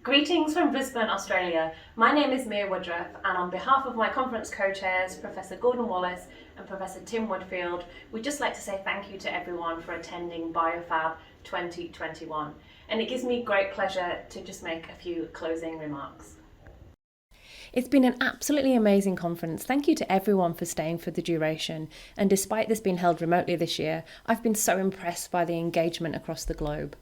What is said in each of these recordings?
Greetings from Brisbane, Australia. My name is Mia Woodruff, and on behalf of my conference co-chairs, Professor Gordon Wallace and Professor Tim Woodfield, we'd just like to say thank you to everyone for attending Biofab 2021. And it gives me great pleasure to just make a few closing remarks. It's been an absolutely amazing conference. Thank you to everyone for staying for the duration. And despite this being held remotely this year, I've been so impressed by the engagement across the globe.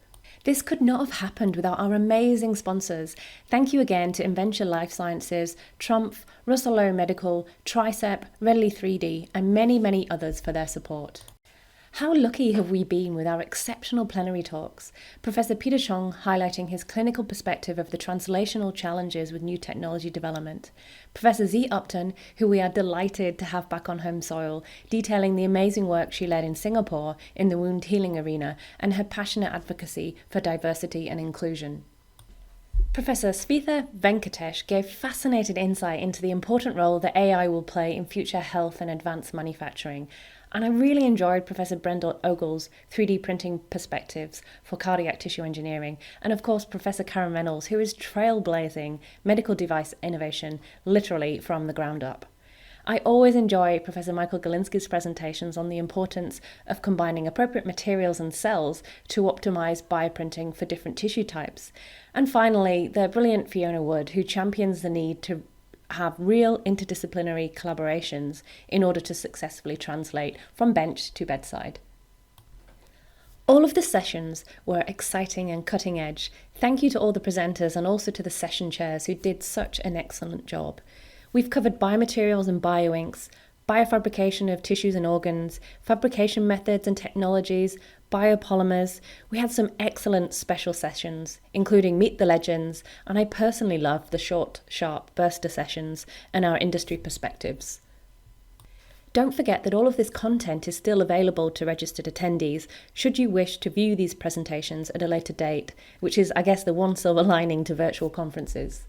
This could not have happened without our amazing sponsors. Thank you again to Inventure Life Sciences, Trumpf, Russell Lowe Medical, Tricep, Readily 3D, and many, many others for their support. How lucky have we been with our exceptional plenary talks? Professor Peter Chong highlighting his clinical perspective of the translational challenges with new technology development. Professor Zee Upton, who we are delighted to have back on home soil, detailing the amazing work she led in Singapore in the wound healing arena and her passionate advocacy for diversity and inclusion. Professor Svitha Venkatesh gave fascinating insight into the important role that AI will play in future health and advanced manufacturing. And I really enjoyed Professor Brenda Ogle's 3D printing perspectives for cardiac tissue engineering, and of course Professor Karen Reynolds, who is trailblazing medical device innovation literally from the ground up. I always enjoy Professor Michael Galinsky's presentations on the importance of combining appropriate materials and cells to optimize bioprinting for different tissue types. And finally, the brilliant Fiona Wood, who champions the need to have real interdisciplinary collaborations in order to successfully translate from bench to bedside. All of the sessions were exciting and cutting edge. Thank you to all the presenters and also to the session chairs who did such an excellent job. We've covered biomaterials and bioinks, biofabrication of tissues and organs, fabrication methods and technologies, biopolymers. We had some excellent special sessions, including Meet the Legends, and I personally loved the short, sharp burster sessions and our industry perspectives. Don't forget that all of this content is still available to registered attendees should you wish to view these presentations at a later date, which is, I guess, the one silver lining to virtual conferences.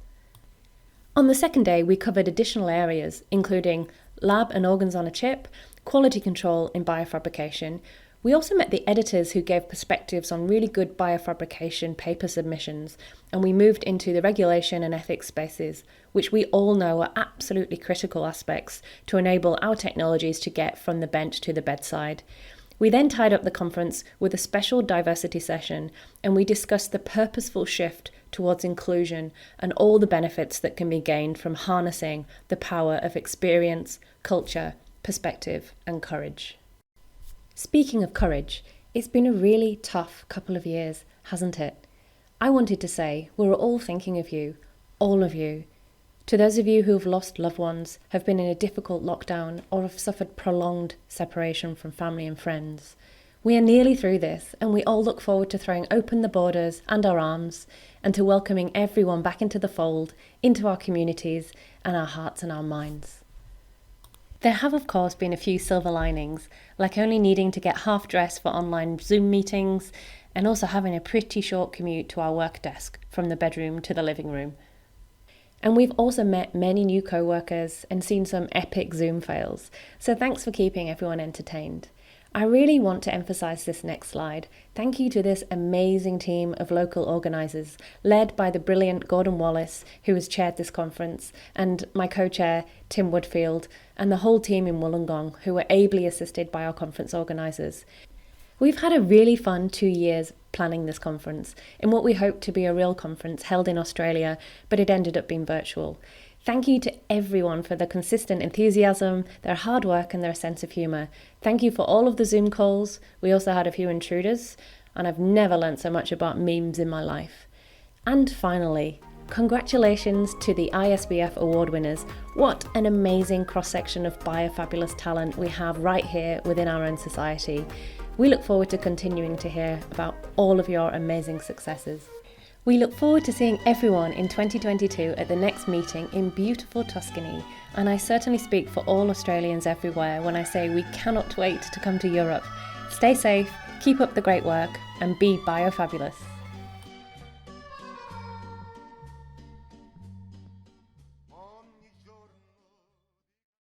On the second day, we covered additional areas, including lab and organs on a chip, quality control in biofabrication. We also met the editors who gave perspectives on really good biofabrication paper submissions, and we moved into the regulation and ethics spaces, which we all know are absolutely critical aspects to enable our technologies to get from the bench to the bedside. We then tied up the conference with a special diversity session, and we discussed the purposeful shift towards inclusion and all the benefits that can be gained from harnessing the power of experience, culture, perspective, and courage. Speaking of courage, it's been a really tough couple of years, hasn't it? I wanted to say we're all thinking of you, all of you. To those of you who have lost loved ones, have been in a difficult lockdown, or have suffered prolonged separation from family and friends, we are nearly through this, and we all look forward to throwing open the borders and our arms, and to welcoming everyone back into the fold, into our communities, and our hearts and our minds. There have, of course, been a few silver linings, like only needing to get half dressed for online Zoom meetings, and also having a pretty short commute to our work desk from the bedroom to the living room. And we've also met many new co-workers and seen some epic Zoom fails, so thanks for keeping everyone entertained. I really want to emphasize this next slide. Thank you to this amazing team of local organisers, led by the brilliant Gordon Wallace, who has chaired this conference, and my co-chair, Tim Woodfield, and the whole team in Wollongong, who were ably assisted by our conference organisers. We've had a really fun 2 years planning this conference, in what we hoped to be a real conference held in Australia, but it ended up being virtual. Thank you to everyone for their consistent enthusiasm, their hard work and their sense of humour. Thank you for all of the Zoom calls. We also had a few intruders, and I've never learnt so much about memes in my life. And finally, congratulations to the ISBF award winners. What an amazing cross-section of biofabulous talent we have right here within our own society. We look forward to continuing to hear about all of your amazing successes. We look forward to seeing everyone in 2022 at the next meeting in beautiful Tuscany, and I certainly speak for all Australians everywhere when I say we cannot wait to come to Europe. Stay safe, keep up the great work, and be biofabulous.